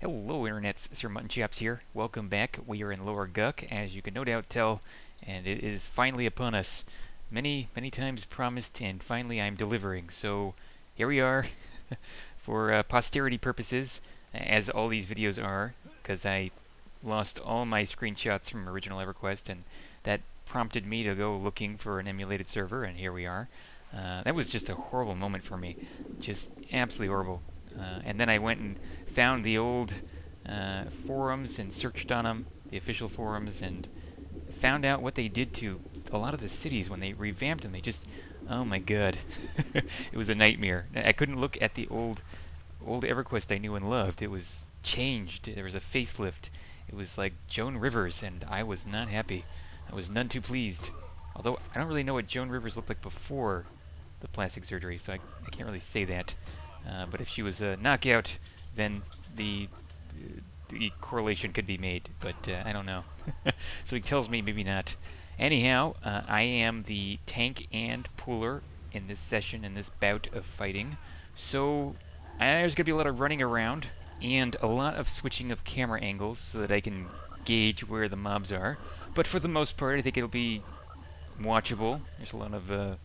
Hello, internets. Sir Mutton Chops here. Welcome back. We are in LGuk, as you can no doubt tell, and it is finally upon us. Many, many times promised, and finally I'm delivering. So here we are, for posterity purposes, as all these videos are, because I lost all my screenshots from original Everquest, and that prompted me to go looking for an emulated server, and here we are. That was just a horrible moment for me, just absolutely horrible. And then I went and found the old forums and searched on them, the official forums, and found out what they did to a lot of the cities when they revamped them. They just, oh my god, it was a nightmare. I couldn't look at the old EverQuest I knew and loved. It was changed. There was a facelift. It was like Joan Rivers, and I was not happy. I was none too pleased. Although I don't really know what Joan Rivers looked like before the plastic surgery, so I can't really say that. But if she was a knockout, then the correlation could be made, but I don't know. So he tells me maybe not. Anyhow, I am the tank and puller in this session, in this bout of fighting. So there's going to be a lot of running around and a lot of switching of camera angles so that I can gauge where the mobs are. But for the most part, I think it'll be watchable. There's a lot of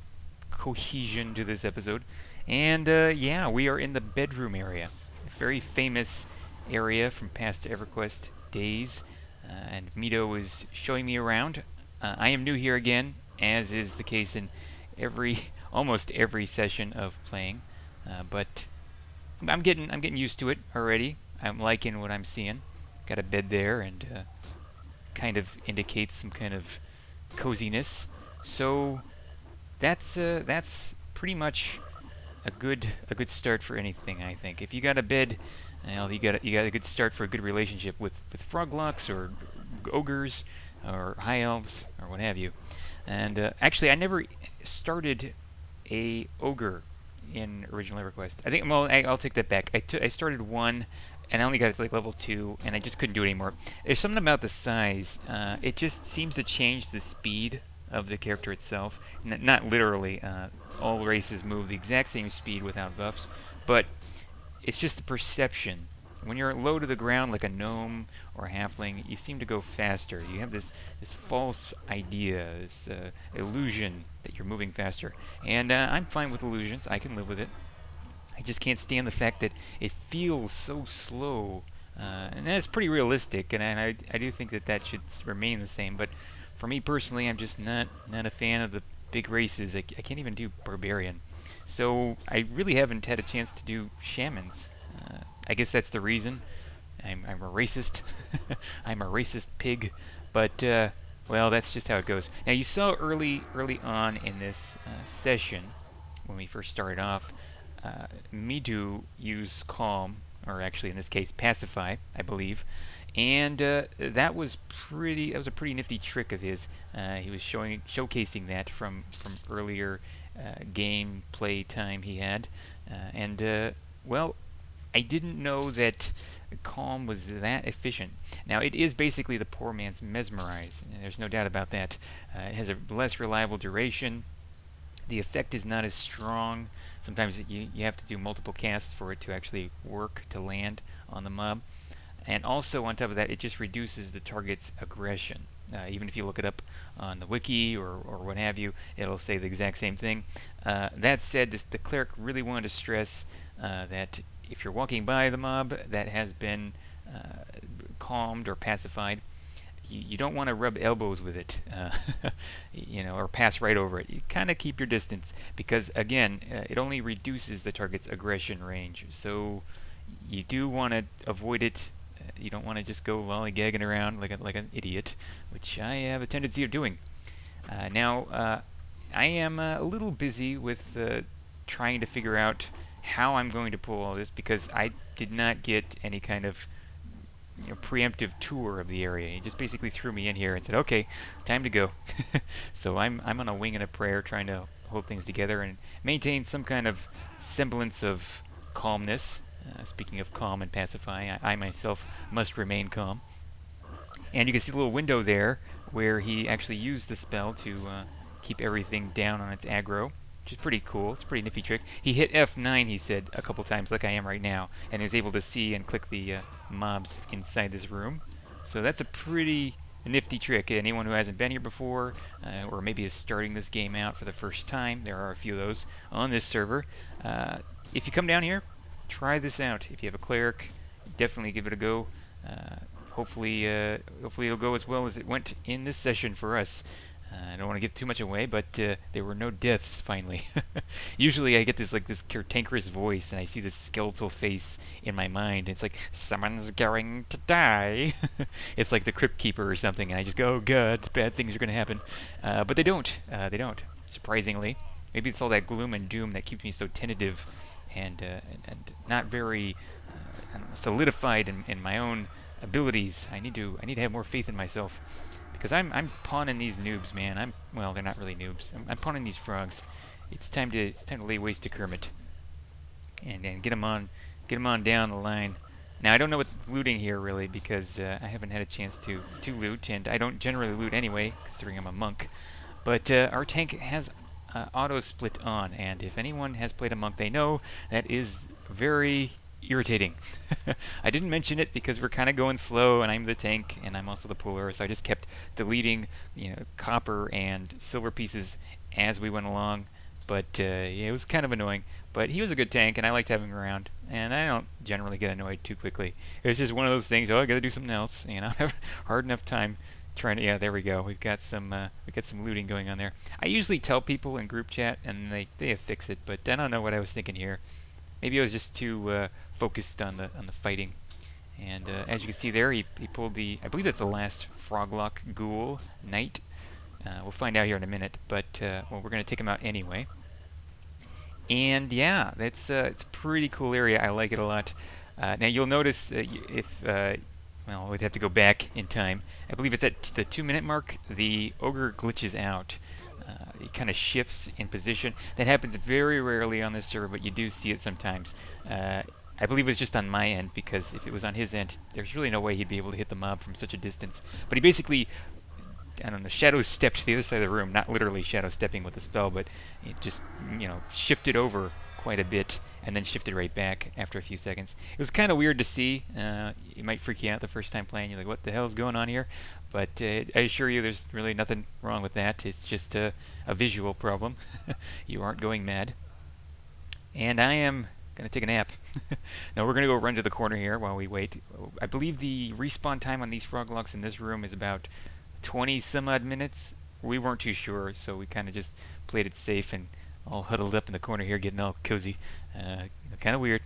cohesion to this episode. And yeah, we are in the bedroom area. A very famous area from past EverQuest days. And Mito is showing me around. I am new here again, as is the case in almost every session of playing. But I'm getting used to it already. I'm liking what I'm seeing. Got a bed there, and kind of indicates some kind of coziness. So that's pretty much a good start for anything, I think. If you got a bed, well, you got a good start for a good relationship with froglocks or ogres or high elves or what have you. And actually, I never started a ogre in original EverQuest. I think, well, I'll take that back. I started one, and I only got to like level 2, and I just couldn't do it anymore. There's something about the size. It just seems to change the speed of the character itself. Not literally. All races move the exact same speed without buffs, but it's just the perception. When you're low to the ground like a gnome or a halfling, you seem to go faster. You have this false idea, this illusion that you're moving faster. And I'm fine with illusions. I can live with it. I just can't stand the fact that it feels so slow. And that's pretty realistic, and I do think that should remain the same. But for me personally, I'm just not a fan of the big races. I can't even do barbarian. So I really haven't had a chance to do shamans. I guess that's the reason. I'm a racist. I'm a racist pig. But well, that's just how it goes. Now you saw early on in this session, when we first started off, Midu use calm, or actually in this case pacify, I believe. And that was a pretty nifty trick of his. He was showcasing that from earlier gameplay time he had. And well, I didn't know that calm was that efficient. Now, it is basically the poor man's mesmerize, and there's no doubt about that. It has a less reliable duration. The effect is not as strong. Sometimes you have to do multiple casts for it to actually work, to land on the mob. And also, on top of that, it just reduces the target's aggression. Even if you look it up on the wiki or what have you, it'll say the exact same thing. That said, the cleric really wanted to stress that if you're walking by the mob that has been calmed or pacified, you don't want to rub elbows with it, or pass right over it. You kind of keep your distance because, again, it only reduces the target's aggression range. So you do want to avoid it. You don't want to just go lollygagging around like an idiot, which I have a tendency of doing. Now, I am a little busy with trying to figure out how I'm going to pull all this because I did not get any kind of preemptive tour of the area. He just basically threw me in here and said, "Okay, time to go." So I'm on a wing and a prayer, trying to hold things together and maintain some kind of semblance of calmness. Speaking of calm and pacify, I myself must remain calm. And you can see the little window there where he actually used the spell to keep everything down on its aggro. which is pretty cool. It's a pretty nifty trick. He hit F9, he said, a couple times, like I am right now, and is able to see and click the mobs inside this room. So that's a pretty nifty trick. Anyone who hasn't been here before, or maybe is starting this game out for the first time, there are a few of those on this server. If you come down here, try this out. If you have a cleric, definitely give it a go. Hopefully it'll go as well as it went in this session for us. I don't want to give too much away, but there were no deaths finally. Usually I get this cantankerous voice, and I see this skeletal face in my mind. It's like someone's going to die. It's like the Crypt Keeper or something, and I just go, "Oh God, bad things are going to happen," but they don't. They don't. Surprisingly, maybe it's all that gloom and doom that keeps me so tentative and not very solidified in my own abilities. I need to have more faith in myself, because I'm pawning these noobs, man. Well, they're not really noobs. I'm pawning these frogs. It's time to lay waste to Kermit and get them on down the line. Now I don't know what's looting here really, because I haven't had a chance to loot, and I don't generally loot anyway, considering I'm a monk. But our tank has auto split on, and if anyone has played a monk, they know that is very irritating. I didn't mention it because we're kind of going slow, and I'm the tank, and I'm also the puller, so I just kept deleting, copper and silver pieces as we went along. But yeah, it was kind of annoying. But he was a good tank, and I liked having him around, and I don't generally get annoyed too quickly. It was just one of those things. Oh, I got to do something else. I have hard enough time trying to. Yeah, there we go. We've got some looting going on there. I usually tell people in group chat, and they fix it. But I don't know what I was thinking here. Maybe I was just too focused on the fighting. And as you can see there, he pulled the, I believe that's the last Froglock Ghoul Knight. We'll find out here in a minute, but well, we're going to take him out anyway. And yeah, it's a pretty cool area. I like it a lot. Now you'll notice well, we'd have to go back in time. I believe it's at the 2-minute mark. The ogre glitches out. It kind of shifts in position. That happens very rarely on this server, but you do see it sometimes. I believe it was just on my end, because if it was on his end, there's really no way he'd be able to hit the mob from such a distance. But he basically, I don't know, shadow stepped to the other side of the room. Not literally shadow stepping with the spell, but it just, shifted over quite a bit and then shifted right back after a few seconds. It was kind of weird to see. It might freak you out the first time playing. You're like, what the hell is going on here? But I assure you there's really nothing wrong with that. It's just a visual problem. You aren't going mad. And I am going to take a nap. Now we're going to go run to the corner here while we wait. I believe the respawn time on these froglocks in this room is about 20 some odd minutes. We weren't too sure, so we kind of just played it safe and all huddled up in the corner here, getting all cozy. Kind of weird.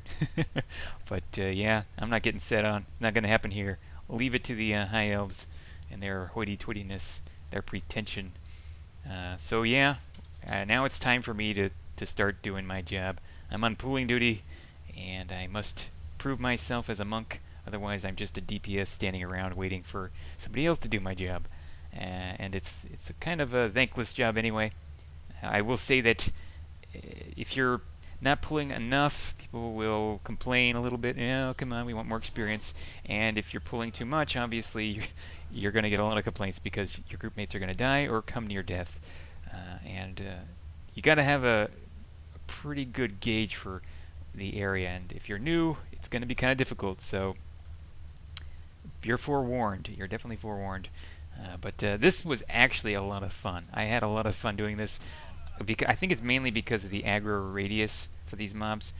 But yeah, I'm not getting set on. Not going to happen here. Leave it to the high elves and their hoity-toityness, their pretension. So yeah, now it's time for me to start doing my job. I'm on pooling duty, and I must prove myself as a monk. Otherwise, I'm just a DPS standing around waiting for somebody else to do my job. And it's a kind of a thankless job anyway. I will say that if you're not pulling enough, people will complain a little bit. Yeah, come on, we want more experience. And if you're pulling too much, obviously you're going to get a lot of complaints, because your group mates are going to die or come near death. And you got to have a pretty good gauge for the area. And if you're new, it's going to be kind of difficult. So you're forewarned. You're definitely forewarned. But this was actually a lot of fun. I had a lot of fun doing this. I think it's mainly because of the aggro radius for these mobs.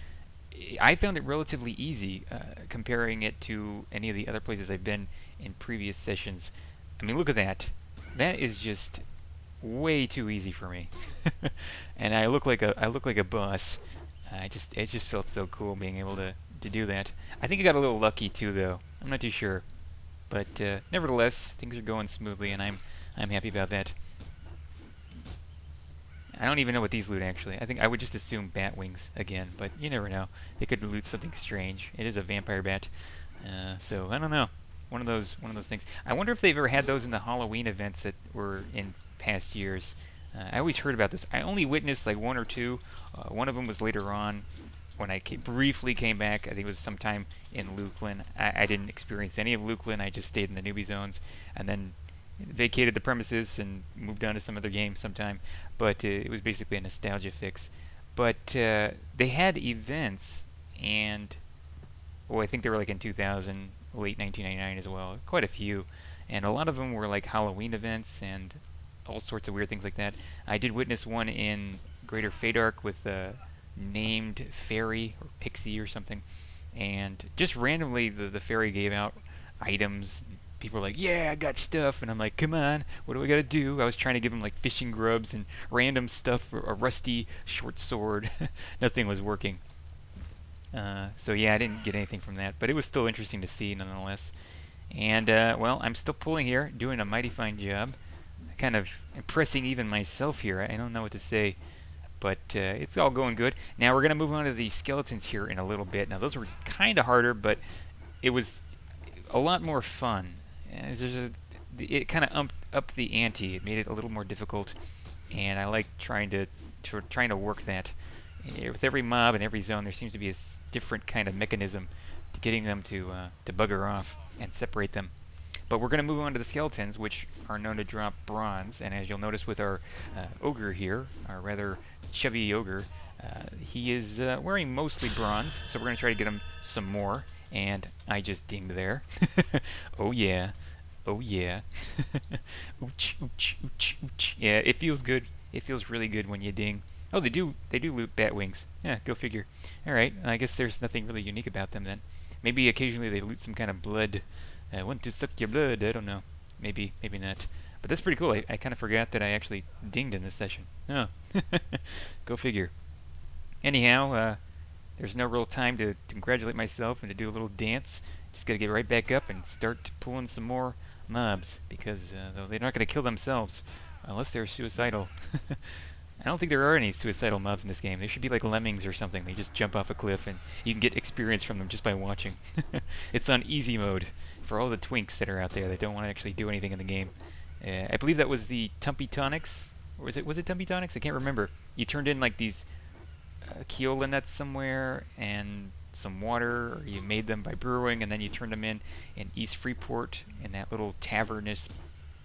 I found it relatively easy comparing it to any of the other places I've been in previous sessions. I mean, look at that. That is just way too easy for me. And I look like a boss. It just felt so cool being able to do that. I think I got a little lucky too, though. I'm not too sure. But nevertheless, things are going smoothly, and I'm happy about that. I don't even know what these loot, actually. I think I would just assume bat wings again, but you never know. They could loot something strange. It is a vampire bat, so I don't know. One of those things. I wonder if they've ever had those in the Halloween events that were in past years. I always heard about this. I only witnessed like one or two. One of them was later on when I briefly came back. I think it was sometime in Luklin. I didn't experience any of Luklin. I just stayed in the newbie zones, and then vacated the premises and moved on to some other game sometime. But it was basically a nostalgia fix. But they had events, and I think they were like in 2000, late 1999 as well. Quite a few, and a lot of them were like Halloween events and all sorts of weird things like that. I did witness one in Greater Fadark with a named fairy or pixie or something, and just randomly the fairy gave out items. People were like, "Yeah, I got stuff," and I'm like, "Come on, what do I gotta do?" I was trying to give them like fishing grubs and random stuff, a rusty short sword. Nothing was working. So yeah, I didn't get anything from that, but it was still interesting to see nonetheless. And well, I'm still pulling here, doing a mighty fine job, kind of impressing even myself here. I don't know what to say, but it's all going good. Now we're gonna move on to the skeletons here in a little bit. Now those were kind of harder, but it was a lot more fun. It kind of up the ante. It made it a little more difficult, and I like trying to work that. With every mob and every zone, there seems to be a different kind of mechanism to getting them to bugger off and separate them. But we're going to move on to the skeletons, which are known to drop bronze. And as you'll notice with our ogre here, our rather chubby ogre, he is wearing mostly bronze. So we're going to try to get him some more. And I just dinged there. Oh yeah. Oh yeah. Ooch, ooch, ooch, ooch. Yeah, it feels good. It feels really good when you ding. Oh, they do loot bat wings. Yeah, go figure. Alright, I guess there's nothing really unique about them then. Maybe occasionally they loot some kind of blood. Want to suck your blood, I don't know. Maybe not. But that's pretty cool. I kind of forgot that I actually dinged in this session. Oh. Go figure. Anyhow, there's no real time to congratulate myself and to do a little dance. Just gotta get right back up and start pulling some more mobs, because they're not gonna kill themselves unless they're suicidal. I don't think there are any suicidal mobs in this game. They should be like lemmings or something. They just jump off a cliff and you can get experience from them just by watching. It's on easy mode for all the twinks that are out there that don't want to actually do anything in the game. I believe that was the Tumpy Tonics. Or was it Tumpy Tonics? I can't remember. You turned in like these Keola nuts somewhere and some water, or you made them by brewing, and then you turned them in East Freeport in that little tavernous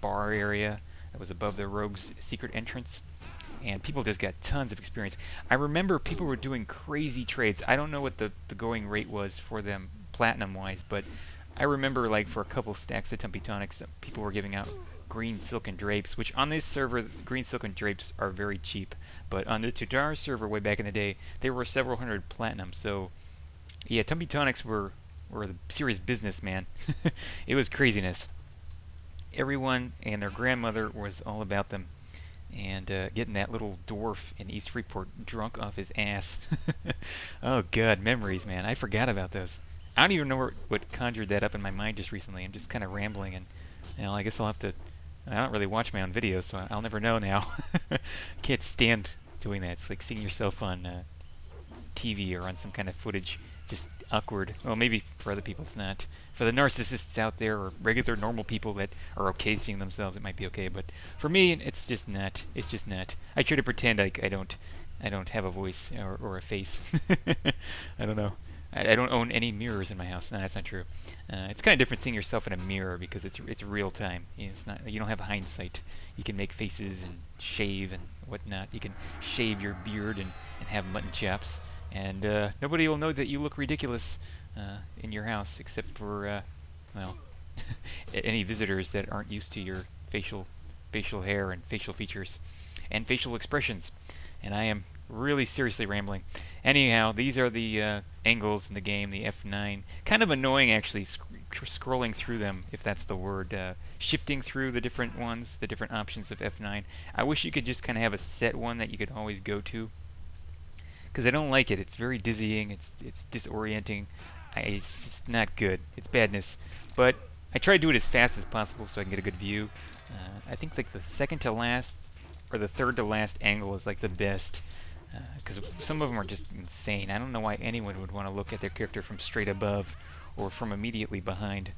bar area that was above the rogue's secret entrance. And people just got tons of experience. I remember people were doing crazy trades. I don't know what the going rate was for them platinum-wise, but I remember like for a couple stacks of Tumpy Tonics, people were giving out green silken drapes, which on this server, green silken drapes are very cheap. But on the Tudar server way back in the day, they were several hundred platinum. So yeah, Tumpy Tonics were the serious business, man. It was craziness. Everyone and their grandmother was all about them. And getting that little dwarf in East Freeport drunk off his ass. Oh god, memories, man. I forgot about those. I don't even know what conjured that up in my mind just recently. I'm just kind of rambling, and I guess I'll have to. I don't really watch my own videos, so I'll never know now. Can't stand doing that. It's like seeing yourself on TV or on some kind of footage. Just awkward. Well, maybe for other people it's not. For the narcissists out there, or regular normal people that are okay seeing themselves, it might be okay. But for me, it's just not. It's just not. I try to pretend like I don't have a voice or a face. I don't know. I don't own any mirrors in my house. No, that's not true. It's kind of different seeing yourself in a mirror because it's real time. It's not. You don't have hindsight. You can make faces and shave and whatnot. You can shave your beard and have mutton chops. And nobody will know that you look ridiculous in your house, except for, well, any visitors that aren't used to your facial hair and facial features and facial expressions. And I am really seriously rambling. Anyhow, these are the angles in the game, the F9. Kind of annoying, actually, scrolling through them, if that's the word. Shifting through the different ones, the different options of F9. I wish you could just kind of have a set one that you could always go to, because I don't like it. It's very dizzying. It's disorienting. It's just not good. It's badness. But I try to do it as fast as possible so I can get a good view. I think like the second to last or the third to last angle is like the best, because some of them are just insane. I don't know why anyone would want to look at their character from straight above or from immediately behind.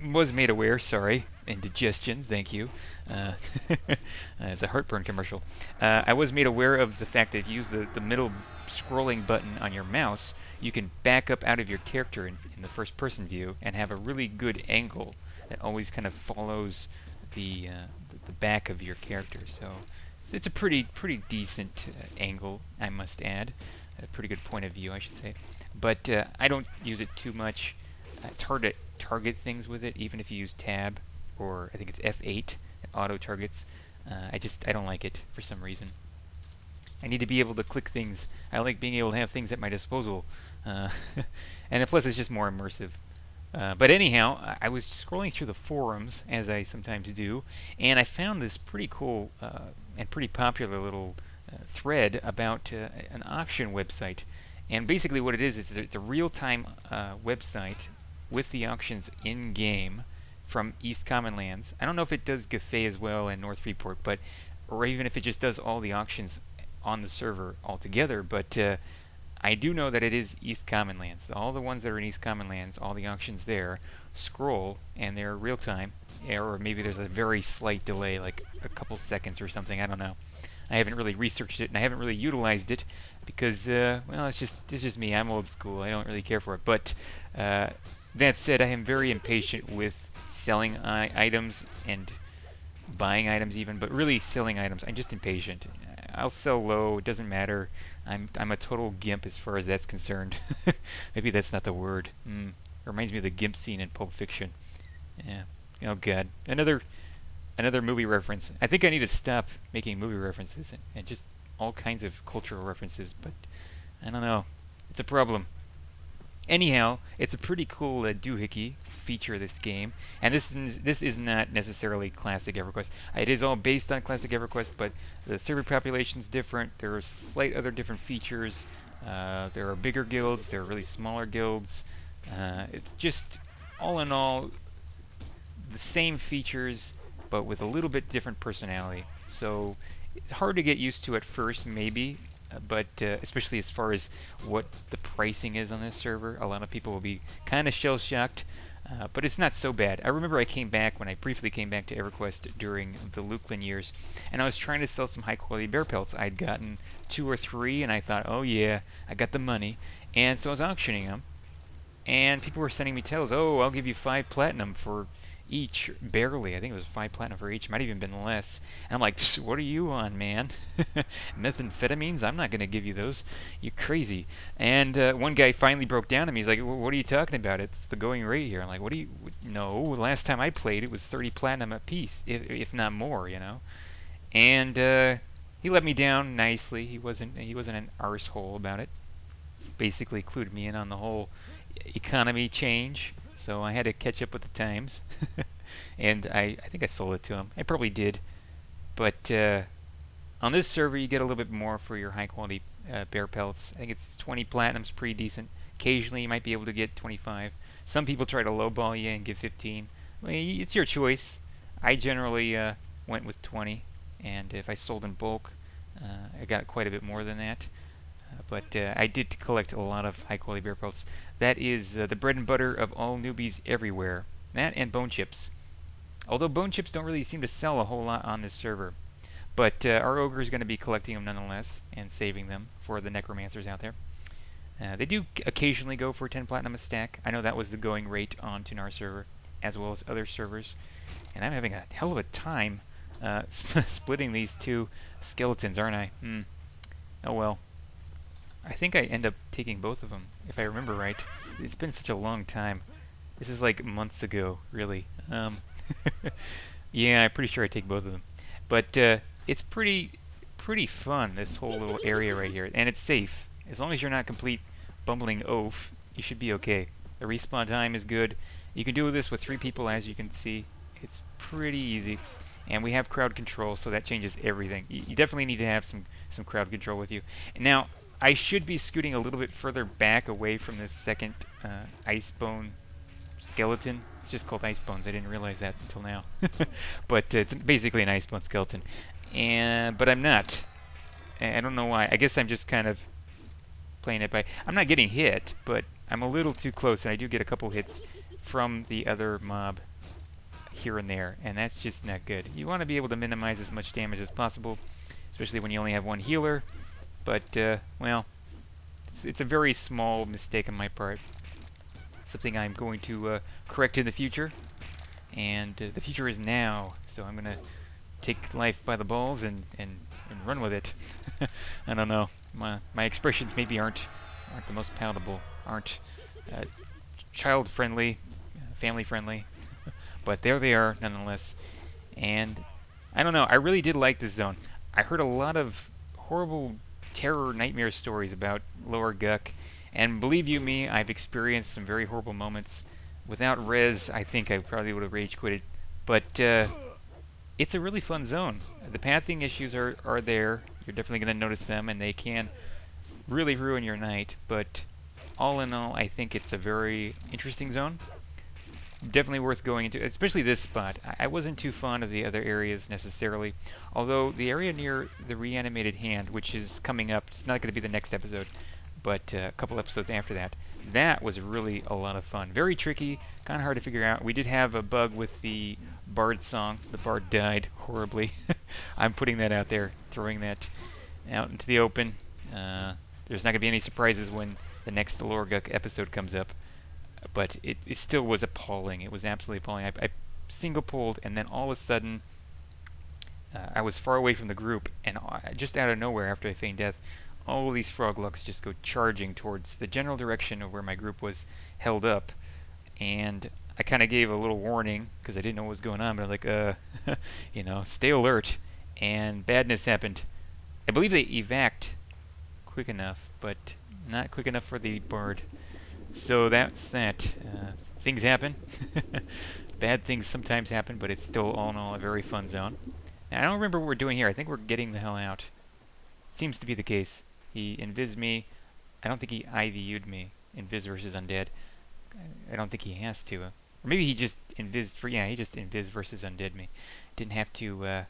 Was made aware, sorry, indigestion, thank you. It's a heartburn commercial. I was made aware of the fact that if you use the middle scrolling button on your mouse, you can back up out of your character in the first person view and have a really good angle that always kind of follows the back of your character. So it's a pretty decent angle, I must add. A pretty good point of view, I should say. But I don't use it too much. It's hard to target things with it, even if you use tab, or I think it's F8, it auto targets. I don't like it for some reason. I need to be able to click things. I like being able to have things at my disposal. And plus it's just more immersive. But anyhow, I was scrolling through the forums, as I sometimes do, and I found this pretty cool and pretty popular little thread about an auction website. And basically what it is it's a real-time website with the auctions in-game from East Common Lands. I don't know if it does Gafay as well and North Freeport, but or even if it just does all the auctions on the server altogether, but I do know that it is East Common Lands. All the ones that are in East Common Lands, all the auctions there, scroll, and they're real-time, or maybe there's a very slight delay, like a couple seconds or something, I don't know. I haven't really researched it, and I haven't really utilized it, because, well, it's just me. I'm old school. I don't really care for it. But that said, I am very impatient with selling items and buying items even, but really selling items. I'm just impatient. I'll sell low. It doesn't matter. I'm a total gimp as far as that's concerned. Maybe that's not the word. Reminds me of the gimp scene in Pulp Fiction. Yeah. Oh God. Another movie reference. I think I need to stop making movie references and just all kinds of cultural references, but I don't know. It's a problem. Anyhow, it's a pretty cool doohickey feature of this game, and this is not necessarily classic Everquest. It is all based on classic Everquest, but the server population is different. There are slight other different features. There are bigger guilds. There are really smaller guilds. It's just all in all the same features, but with a little bit different personality. So it's hard to get used to at first, maybe. But especially as far as what the pricing is on this server, a lot of people will be kind of shell-shocked, but it's not so bad. I remember when I briefly came back to Everquest during the Luklin years, and I was trying to sell some high-quality bear pelts. I'd gotten 2 or 3, and I thought, oh yeah, I got the money, and so I was auctioning them, and people were sending me tells, oh, I'll give you 5 platinum for each, barely. I think it was 5 platinum for each. Might have even been less. And I'm like, what are you on, man? Methamphetamines? I'm not going to give you those. You're crazy. And one guy finally broke down to me. He's like, what are you talking about? It's the going rate here. I'm like, no, last time I played it was 30 platinum a piece, if not more, you know. And he let me down nicely. He wasn't an arsehole about it. Basically clued me in on the whole economy change. So I had to catch up with the times, and I think I sold it to him. I probably did, but on this server you get a little bit more for your high quality bear pelts. I think it's 20 platinum's pretty decent. Occasionally you might be able to get 25. Some people try to lowball you and give 15. Well, it's your choice. I generally went with 20, and if I sold in bulk, I got quite a bit more than that. But I did collect a lot of high-quality bear pelts. That is the bread and butter of all newbies everywhere. That and bone chips. Although bone chips don't really seem to sell a whole lot on this server. But our ogre is going to be collecting them nonetheless and saving them for the necromancers out there. They do occasionally go for 10 platinum a stack. I know that was the going rate on Tunar server, as well as other servers. And I'm having a hell of a time splitting these two skeletons, aren't I? Oh well. I think I end up taking both of them, if I remember right. It's been such a long time. This is like months ago, really. Yeah, I'm pretty sure I take both of them. But it's pretty fun, this whole little area right here. And it's safe. As long as you're not complete bumbling oaf, you should be okay. The respawn time is good. You can do this with 3 people, as you can see. It's pretty easy. And we have crowd control, so that changes everything. You definitely need to have some crowd control with you. Now, I should be scooting a little bit further back away from this second Icebone skeleton. It's just called Icebones. I didn't realize that until now. But it's basically an Icebone skeleton. But I'm not. I don't know why. I guess I'm just kind of playing it by... I'm not getting hit, but I'm a little too close, and I do get a couple hits from the other mob here and there, and that's just not good. You want to be able to minimize as much damage as possible, especially when you only have one healer. But, well, It's a very small mistake on my part. Something I'm going to correct in the future. And the future is now, so I'm gonna take life by the balls and run with it. I don't know. My expressions maybe aren't the most palatable, aren't uh, child friendly, family friendly, but there they are nonetheless. And I don't know. I really did like this zone. I heard a lot of horrible terror nightmare stories about Lower Guk, and believe you me, I've experienced some very horrible moments. Without res, I think I probably would have rage quitted. But it's a really fun zone. The pathing issues are there. You're definitely going to notice them, and they can really ruin your night. But all in all, I think it's a very interesting zone. Definitely worth going into, especially this spot. I wasn't too fond of the other areas necessarily, although the area near the reanimated hand, which is coming up, it's not going to be the next episode, but a couple episodes after that, that was really a lot of fun. Very tricky, kind of hard to figure out. We did have a bug with the Bard song. The Bard died horribly. I'm putting that out there, throwing that out into the open. There's not going to be any surprises when the next Lorguk episode comes up. But it still was appalling. It was absolutely appalling. I single pulled, and then all of a sudden, I was far away from the group, and just out of nowhere, after I feigned death, all these froglucks just go charging towards the general direction of where my group was held up. And I kind of gave a little warning because I didn't know what was going on. But I was like, stay alert. And badness happened. I believe they evac'd quick enough, but not quick enough for the Bard. So that's that. Things happen. Bad things sometimes happen, but it's still all in all a very fun zone. Now, I don't remember what we're doing here. I think we're getting the hell out. Seems to be the case. He invis me. I don't think he IVU'd me. Invis versus undead. I don't think he has to. Or maybe he just invis for... Yeah, he just invis versus undead me. Didn't have to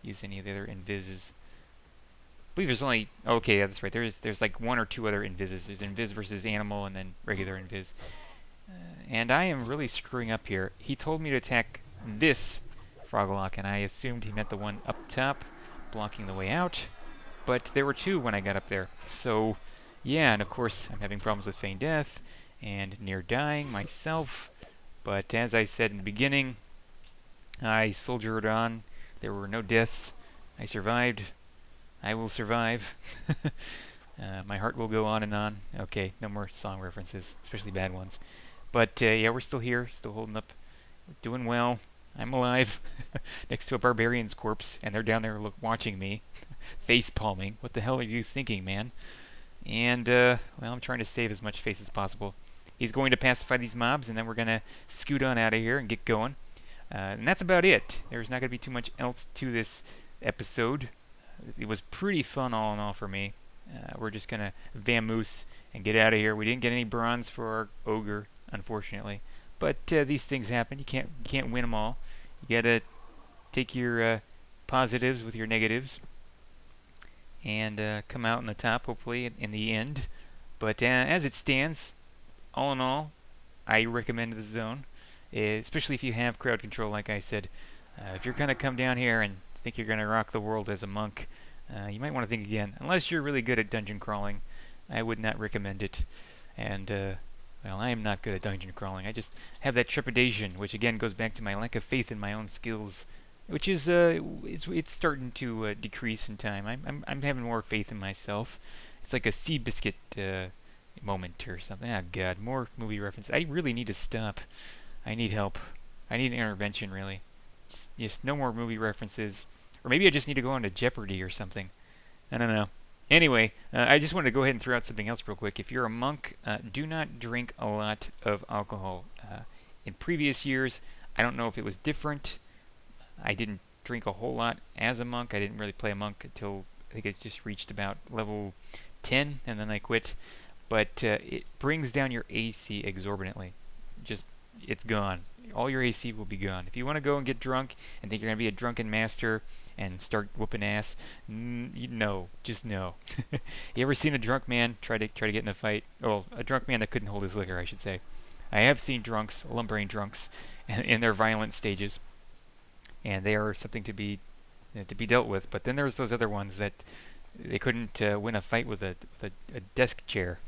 use any of the other invises. I believe there's only... Okay, yeah, that's right. There's like one or two other invises. There's invis versus animal and then regular invis. And I am really screwing up here. He told me to attack this froglock, and I assumed he meant the one up top, blocking the way out. But there were two when I got up there. So, yeah, and of course I'm having problems with feign death and near dying myself. But as I said in the beginning, I soldiered on. There were no deaths. I survived. I will survive. My heart will go on and on. Okay, no more song references, especially bad ones. But yeah, we're still here, still holding up. We're doing well. I'm alive next to a barbarian's corpse, and they're down there watching me, face palming. What the hell are you thinking, man? And, well, I'm trying to save as much face as possible. He's going to pacify these mobs, and then we're going to scoot on out of here and get going. And that's about it. There's not going to be too much else to this episode. It was pretty fun all in all for me. We're just going to vamoose and get out of here. We didn't get any bronze for our ogre, unfortunately. But these things happen. You can't win them all. You got to take your positives with your negatives and come out on the top, hopefully, in the end. But as it stands, all in all, I recommend the zone, especially if you have crowd control, like I said. If you're going to come down here and think you're going to rock the world as a monk, you might want to think again. Unless you're really good at dungeon crawling, I would not recommend it. And, well, I am not good at dungeon crawling. I just have that trepidation, which again goes back to my lack of faith in my own skills, which is it's starting to decrease in time. I'm having more faith in myself. It's like a Seabiscuit moment or something. Oh God, more movie reference. I really need to stop. I need help. I need an intervention, really. Just no more movie references. Or maybe I just need to go on to Jeopardy or something. I don't know. Anyway, I just wanted to go ahead and throw out something else real quick. If you're a monk, do not drink a lot of alcohol. In previous years, I don't know if it was different. I didn't drink a whole lot as a monk. I didn't really play a monk until I think it just reached about level 10, and then I quit. But it brings down your AC exorbitantly. It's gone. All your AC will be gone. If you want to go and get drunk and think you're going to be a drunken master and start whooping ass, no, just no. You ever seen a drunk man try to get in a fight? Well, a drunk man that couldn't hold his liquor, I should say. I have seen drunks, lumbering drunks, in their violent stages, and they are something to be dealt with. But then there's those other ones that they couldn't win a fight with a desk chair.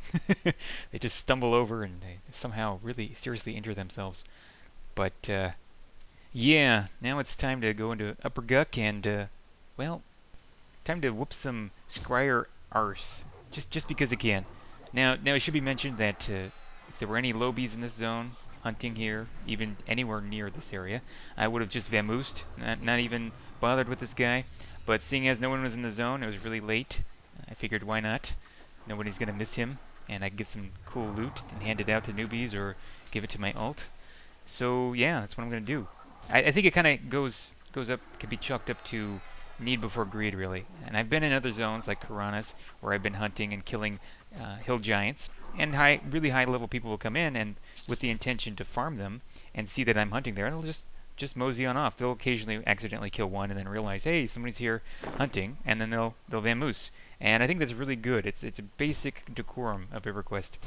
They just stumble over and they somehow really seriously injure themselves. But yeah, now it's time to go into Upperguk and well, time to whoop some Scryer arse. Just because it can. Now it should be mentioned that if there were any lobies in this zone hunting here, even anywhere near this area, I would have just vamoosed, not even bothered with this guy. But seeing as no one was in the zone, it was really late. I figured why not? Nobody's gonna miss him, and I can get some cool loot and hand it out to newbies or give it to my alt. So yeah, that's what I'm gonna do. I think it kind of goes up, can be chalked up to need before greed, really. And I've been in other zones like Karanas, where I've been hunting and killing hill giants, and really high level people will come in and with the intention to farm them and see that I'm hunting there, and they'll just mosey on off. They'll occasionally accidentally kill one and then realize, hey, somebody's here hunting, and then they'll vamoose. And I think that's really good. It's a basic decorum of Everquest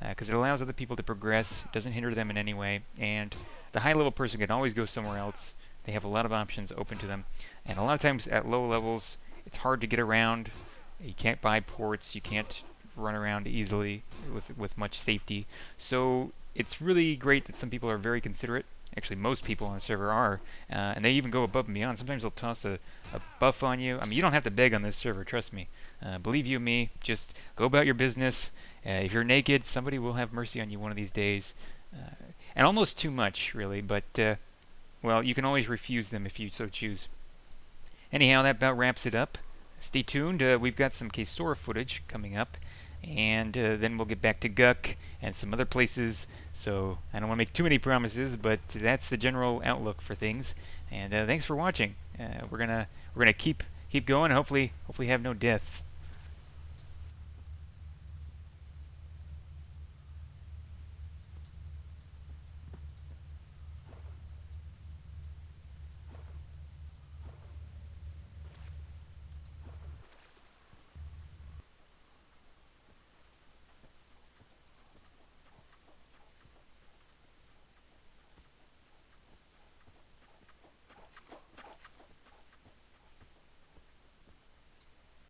because it allows other people to progress, doesn't hinder them in any way, and the high level person can always go somewhere else. They have a lot of options open to them, and a lot of times at low levels, it's hard to get around. You can't buy ports, you can't run around easily with much safety. So it's really great that some people are very considerate. Actually, most people on the server are, and they even go above and beyond. Sometimes they'll toss a buff on you. I mean, you don't have to beg on this server, trust me. Believe you me, just go about your business. If you're naked, somebody will have mercy on you one of these days. And almost too much, really, but, well, you can always refuse them if you so choose. Anyhow, that about wraps it up. Stay tuned. We've got some Kesora footage coming up, and then we'll get back to Guk and some other places. So I don't want to make too many promises, but that's the general outlook for things. And thanks for watching. We're gonna keep going. Hopefully have no deaths.